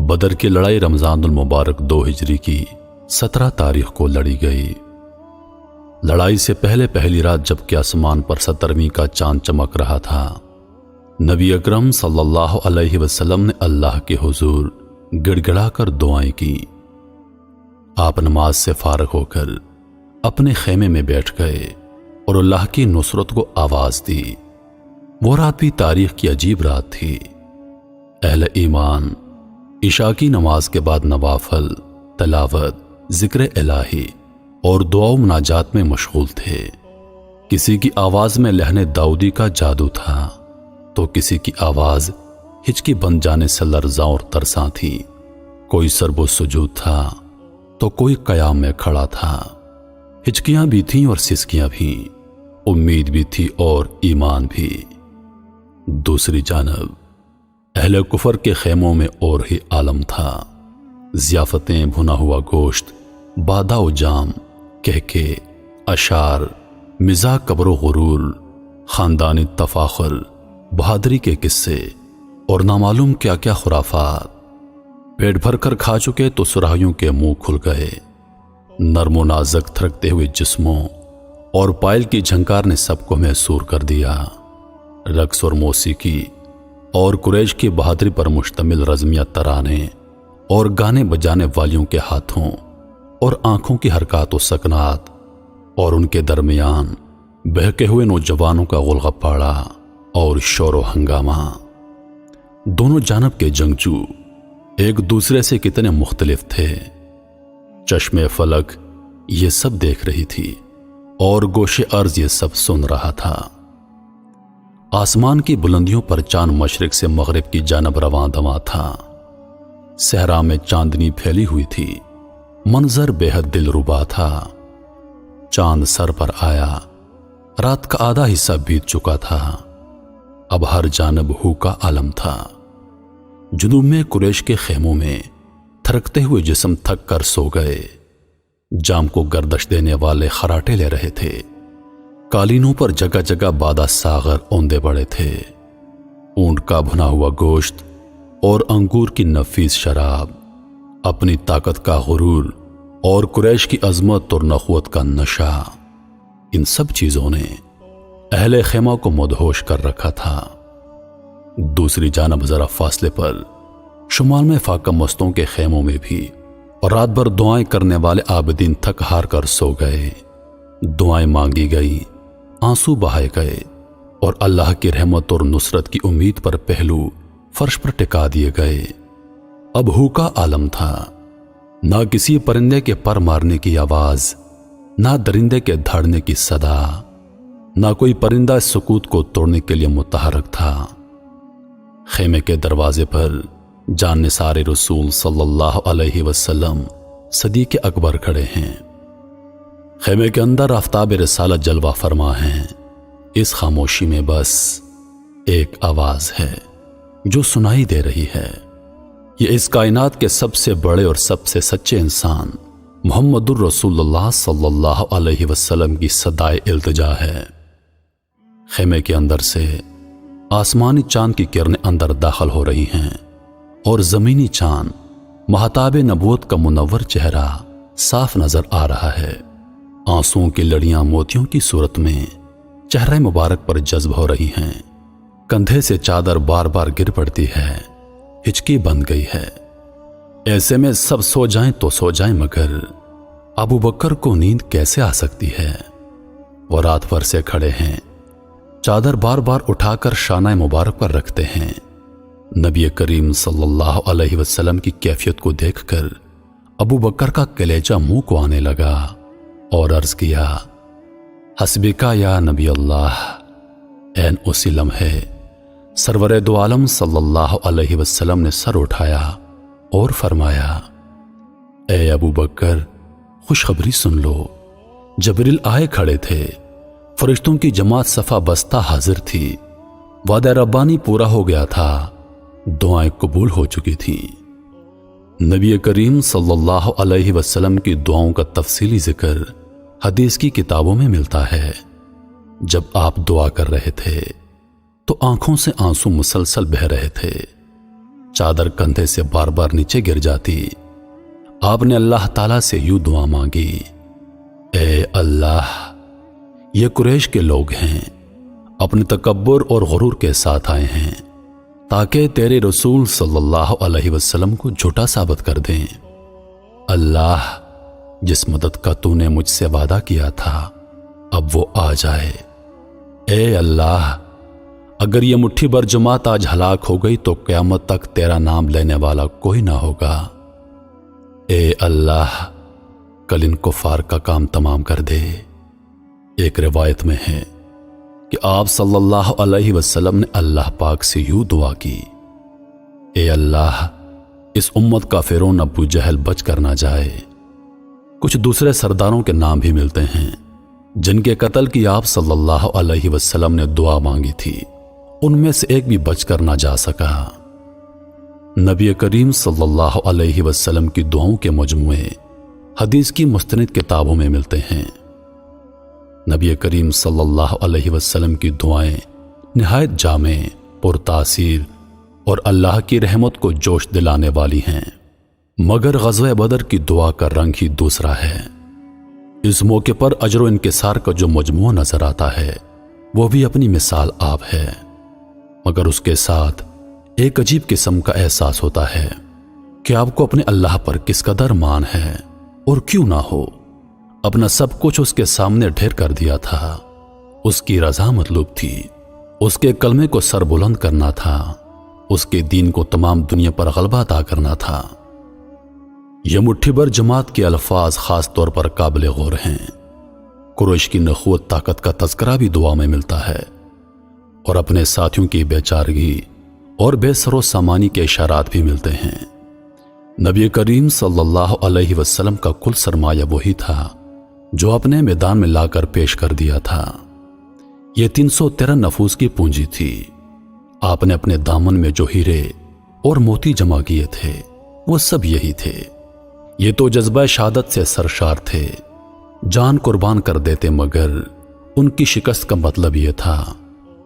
بدر کی لڑائی رمضان المبارک 2 ہجری کی 17 تاریخ کو لڑی گئی۔ لڑائی سے پہلے پہلی رات جب کہ آسمان پر 17ویں کا چاند چمک رہا تھا، نبی اکرم صلی اللہ علیہ وسلم نے اللہ کے حضور گڑ گڑا کر دعائیں کی۔ آپ نماز سے فارغ ہو کر اپنے خیمے میں بیٹھ گئے اور اللہ کی نصرت کو آواز دی۔ وہ رات بھی تاریخ کی عجیب رات تھی۔ اہل ایمان عشاء کی نماز کے بعد نوافل، تلاوت، ذکر الہی اور دعا و مناجات میں مشغول تھے۔ کسی کی آواز میں لہن داؤدی کا جادو تھا تو کسی کی آواز ہچکی بن جانے سے لرزاں اور ترساں تھی۔ کوئی سرب و سجود تھا تو کوئی قیام میں کھڑا تھا۔ ہچکیاں بھی تھیں اور سسکیاں بھی، امید بھی تھی اور ایمان بھی۔ دوسری جانب اہل کفر کے خیموں میں اور ہی عالم تھا۔ ضیافتیں، بھنا ہوا گوشت، بادہ و جام، کہکے، اشعار، مزاح، کبر و غرور، خاندانی تفاخر، بہادری کے قصے اور نامعلوم کیا کیا خرافات۔ پیٹ بھر کر کھا چکے تو سراہیوں کے منہ کھل گئے۔ نرم و نازک تھرکتے ہوئے جسموں اور پائل کی جھنکار نے سب کو محصور کر دیا۔ رقص اور موسیقی اور قریش کی بہادری پر مشتمل رزمیہ ترانے اور گانے بجانے والیوں کے ہاتھوں اور آنکھوں کی حرکات و سکنات اور ان کے درمیان بہکے ہوئے نوجوانوں کا غلغپاڑا اور شور و ہنگامہ۔ دونوں جانب کے جنگجو ایک دوسرے سے کتنے مختلف تھے۔ چشم فلک یہ سب دیکھ رہی تھی اور گوش ارض یہ سب سن رہا تھا۔ آسمان کی بلندیوں پر چاند مشرق سے مغرب کی جانب رواں دواں تھا۔ صحرا میں چاندنی پھیلی ہوئی تھی، منظر بے حد دلربا تھا۔ چاند سر پر آیا، رات کا آدھا حصہ بیت چکا تھا۔ اب ہر جانب ہو کا عالم تھا۔ جنوب میں قریش کے خیموں میں تھرکتے ہوئے جسم تھک کر سو گئے۔ جام کو گردش دینے والے خراٹے لے رہے تھے۔ قالینوں پر جگہ جگہ بادہ ساغر اوندے پڑے تھے۔ اونٹ کا بھنا ہوا گوشت اور انگور کی نفیس شراب، اپنی طاقت کا غرور اور قریش کی عظمت اور نخوت کا نشہ، ان سب چیزوں نے اہل خیمہ کو مدہوش کر رکھا تھا۔ دوسری جانب ذرا فاصلے پر شمال میں فاقہ مستوں کے خیموں میں بھی اور رات بھر دعائیں کرنے والے عابدین تھک ہار کر سو گئے۔ دعائیں مانگی گئی، آنسو بہائے گئے اور اللہ کی رحمت اور نصرت کی امید پر پہلو فرش پر ٹکا دیے گئے۔ اب ہو کا عالم تھا، نہ کسی پرندے کے پر مارنے کی آواز، نہ درندے کے دھاڑنے کی صدا، نہ کوئی پرندہ سکوت کو توڑنے کے لیے متحرک تھا۔ خیمے کے دروازے پر جان نثار رسول صلی اللہ علیہ وسلم صدیق اکبر کھڑے ہیں۔ خیمے کے اندر آفتاب رسالت جلوہ فرما ہے۔ اس خاموشی میں بس ایک آواز ہے جو سنائی دے رہی ہے۔ یہ اس کائنات کے سب سے بڑے اور سب سے سچے انسان محمد الرسول اللہ صلی اللہ علیہ وسلم کی صدائے التجا ہے۔ خیمے کے اندر سے آسمانی چاند کی کرنیں اندر داخل ہو رہی ہیں اور زمینی چاند مہتاب نبوت کا منور چہرہ صاف نظر آ رہا ہے۔ آنسوؤں کی لڑیاں موتیوں کی صورت میں چہرہ مبارک پر جذب ہو رہی ہیں۔ کندھے سے چادر بار بار گر پڑتی ہے، ہچکی بن گئی ہے۔ ایسے میں سب سو جائیں تو سو جائیں، مگر ابو بکر کو نیند کیسے آ سکتی ہے؟ وہ رات بھر سے کھڑے ہیں، چادر بار بار اٹھا کر شانہ مبارک پر رکھتے ہیں۔ نبی کریم صلی اللہ علیہ وسلم کی کیفیت کو دیکھ کر ابو بکر کا کلیجہ منہ کو آنے لگا اور عرض کیا، حسبکا یا نبی اللہ۔ این اسی لمحے سرور دو عالم صلی اللہ علیہ وسلم نے سر اٹھایا اور فرمایا، اے ابو بکر، خوشخبری سن لو۔ جبریل آئے کھڑے تھے، فرشتوں کی جماعت صفا بستہ حاضر تھی، وعدہ ربانی پورا ہو گیا تھا، دعائیں قبول ہو چکی تھیں۔ نبی کریم صلی اللہ علیہ وسلم کی دعاؤں کا تفصیلی ذکر حدیث کی کتابوں میں ملتا ہے۔ جب آپ دعا کر رہے تھے تو آنکھوں سے آنسو مسلسل بہہ رہے تھے۔ चादर कंधे से बार बार नीचे गिर जाती। आपने अल्लाह ताला से यूं दुआ मांगी, ए अल्लाह, ये कुरैश के लोग हैं, अपने तकब्बुर और गुरूर के साथ आए हैं ताकि तेरे रसूल सल्लल्लाहु अलैहि वसल्लम को झूठा साबित कर दें। अल्लाह, जिस मदद का तूने मुझसे वादा किया था अब वो आ जाए। ए अल्लाह, अगर ये मुट्ठी भर जमात आज हलाक हो गई तो क़यामत तक तेरा नाम लेने वाला कोई ना होगा। ए अल्लाह, कल इन कुफार का काम तमाम कर दे। एक रिवायत में है कि आप सल्लल्लाहु अलैहि वसल्लम ने अल्लाह पाक से यूं दुआ की, ए अल्लाह, इस उम्मत का फिरौन अबू जहल बच कर ना जाए। कुछ दूसरे सरदारों के नाम भी मिलते हैं जिनके कत्ल की आप सल्लल्लाहु अलैहि वसल्लम ने दुआ मांगी थी, उनमें से एक भी बचकर ना जा सका। नबी करीम सल्लल्लाहु अलैहि वसल्लम की दुआओं के मजमूए हदीस की मुस्तनिद किताबों में मिलते हैं। नबी करीम सल्लल्लाहु अलैहि वसल्लम की दुआएं निहायत जामे, पुरतासीर और अल्लाह की रहमत को जोश दिलाने वाली हैं, मगर ग़ज़वा बदर की दुआ का रंग ही दूसरा है। इस मौके पर अजर इनकिसार का जो मजमूआ नजर आता है वो भी अपनी मिसाल आप है, मगर उसके साथ एक अजीब किस्म का एहसास होता है कि आपको अपने अल्लाह पर किस कदर मान है, और क्यों ना हो, अपना सब कुछ उसके सामने ढेर कर दिया था। उसकी रज़ा मतलूब थी, उसके कलमे को सर बुलंद करना था, उसके दीन को तमाम दुनिया पर गलबा अता करना था। यह मुट्ठी भर जमात के अल्फाज खास तौर पर काबिल गौर हैं। कुरैश की नखुवत ताकत का तज़किरा भी दुआ में मिलता है, और अपने साथियों की बेचारगी और बेसरो सामानी के इशारात भी मिलते हैं। नबी करीम सल्लल्लाहु अलैहि वसल्लम का कुल सरमाया वही था जो अपने मैदान में लाकर पेश कर दिया था। यह 313 नफूस की पूंजी थी। आपने अपने दामन में जो हीरे और मोती जमा किए थे वो सब यही थे। ये तो जज्बा शहादत से सरशार थे, जान कुर्बान कर देते, मगर उनकी शिकस्त का मतलब यह था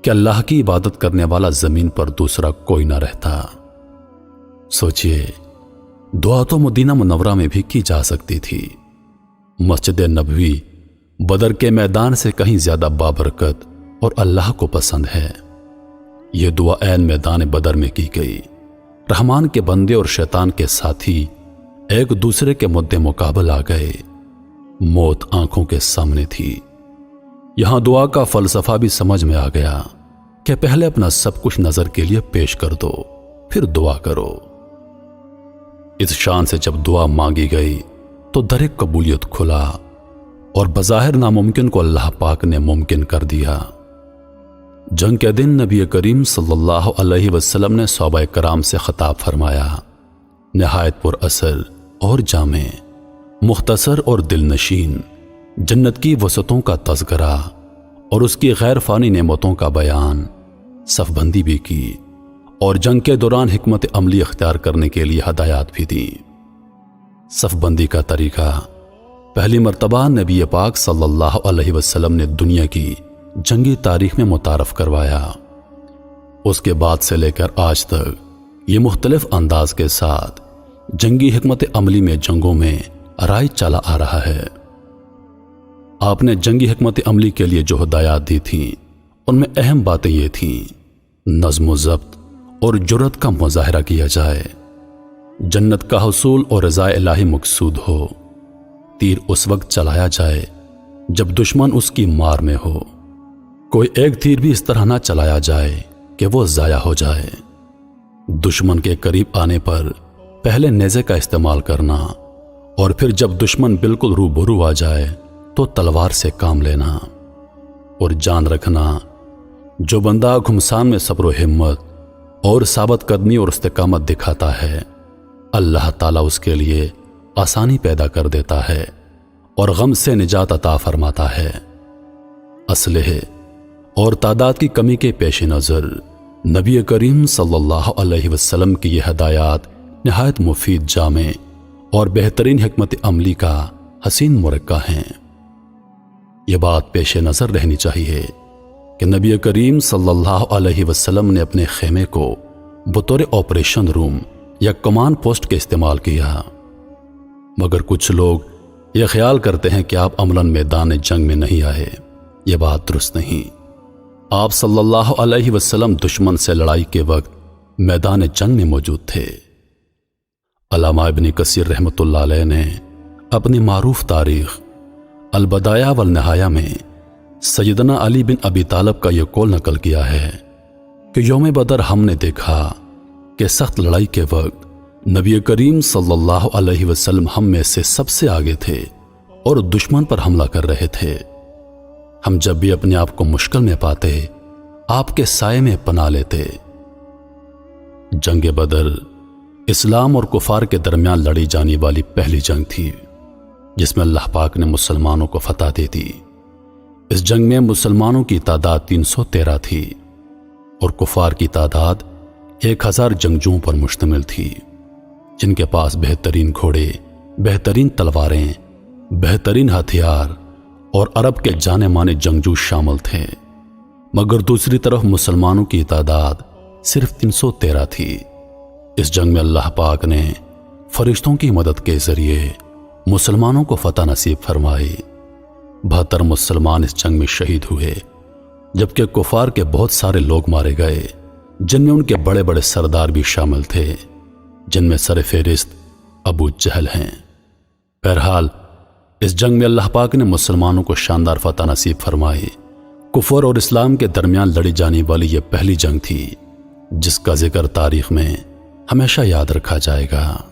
कि अल्लाह की इबादत करने वाला जमीन पर दूसरा कोई ना रहता। सोचिए, दुआ तो मदीना मुनव्वरा में भी की जा सकती थी। मस्जिद नबवी बदर के मैदान से कहीं ज्यादा बाबरकत और अल्लाह को पसंद है। यह दुआ ऐन मैदान बदर में की गई। रहमान के बंदे और शैतान के साथी एक दूसरे के मुद्दे मुकाबल आ गए। मौत आंखों के सामने थी। यहां दुआ का फलसफा भी समझ में आ गया कि पहले अपना सब कुछ नजर के लिए पेश कर दो, फिर दुआ करो। इस शान से जब दुआ मांगी गई तो दर कबूलियत खुला और बज़ाहिर नामुमकिन को अल्लाह पाक ने मुमकिन कर दिया। जंग के दिन नबी करीम सल्लल्लाहु अलैहि वसल्लम ने सहाबा कराम से खिताब फरमाया, निहायत पुर असर और जामे, मुख्तसर और दिलनशीन जन्नत की वसतों का तज़किरा और उसकी गैर फानी नेमतों का बयान, सफबंदी भी की और जंग के दौरान हिकमत अमली इख्तियार करने के लिए हदायत भी दी। सफबंदी का तरीका पहली मर्तबा नबी पाक सल्लल्लाहु अलैहि वसल्लम ने दुनिया की जंगी तारीख में मुतारफ करवाया। उसके बाद से लेकर आज तक ये मुख्तलिफ अंदाज के साथ जंगी हिकमत अमली में जंगों में राय चला आ रहा है। आपने जंगी हिकमत अमली के लिए जो हदायत दी थी उनमें अहम बातें ये थीं, नज़्म ज़ब्त और जुर्रत का मुजाहरा किया जाए, जन्नत का हुसूल और रज़ा इलाही मकसूद हो, तीर उस वक्त चलाया जाए जब दुश्मन उसकी मार में हो, कोई एक तीर भी इस तरह ना चलाया जाए कि वो ज़ाया हो जाए, दुश्मन के करीब आने पर पहले नेज़े का इस्तेमाल करना और फिर जब दुश्मन बिल्कुल रूबरू आ जाए तो तलवार से काम लेना, और जान रखना जो बंदा घुमसान में सब्र व हिम्मत और साबत कदमी और इस्तिकामत दिखाता है, अल्लाह ताला उसके लिए आसानी पैदा कर देता है और गम से निजात अता फरमाता है। असलहे और तादाद की कमी के पेश नज़र नबी करीम सल्लल्लाहु अलैहि वसल्लम की यह हदायत निहायत मुफीद, जामे और बेहतरीन हिकमत अमली का हसीन मुरक्का हैं। यह बात पेश नज़र रहनी चाहिए कि नबी करीम सल्लल्लाहु अलैहि वसल्लम ने अपने खेमे को बतौर ऑपरेशन रूम या कमांड पोस्ट के इस्तेमाल किया। मगर कुछ लोग ये ख्याल करते हैं कि आप अमलन मैदान जंग में नहीं आए। ये बात दुरुस्त नहीं। आप सल्लल्लाहु अलैहि वसल्लम दुश्मन से लड़ाई के वक्त मैदान जंग में मौजूद थे। अल्लामा इब्न कसीर रहमतुल्लाह अलैह ने अपनी मारूफ तारीख अल-बदाया वल निहाया में सैयदना अली बिन अबी तालिब का यह कौल नकल किया है कि यौम बदर हमने देखा कि सख्त लड़ाई के वक्त नबी करीम सल्लल्लाहु अलैहि वसल्लम हम में से सबसे आगे थे और दुश्मन पर हमला कर रहे थे। हम जब भी अपने आप को मुश्किल में पाते आपके साये में पना लेते। जंग बदर इस्लाम और कुफार के दरमियान लड़ी जाने वाली पहली जंग थी जिसमें अल्लाह पाक ने मुसलमानों को फतह दे दी। इस जंग में मुसलमानों की तादाद 313 थी और कुफार की तादाद 1000 जंगजुओं पर मुश्तमिल थी, जिनके पास बेहतरीन घोड़े, बेहतरीन तलवारें, बेहतरीन हथियार और अरब के जाने माने जंगजू शामिल थे। मगर दूसरी तरफ मुसलमानों की तादाद सिर्फ 313 थी। इस जंग में अल्लाह पाक ने फरिश्तों की मदद के जरिए मुसलमानों को फतह नसीब फरमाई। 72 मुसलमान इस जंग में शहीद हुए, जबकि कुफार के बहुत सारे लोग मारे गए, जिनमें उनके बड़े बड़े सरदार भी शामिल थे, जिनमें सरफहरिस्त अबू जहल हैं। बहरहाल इस जंग में अल्लाह पाक ने मुसलमानों को शानदार फतह नसीब फरमाई। कुफर और इस्लाम के दरमियान लड़ी जाने वाली यह पहली जंग थी जिसका जिक्र तारीख में हमेशा याद रखा जाएगा।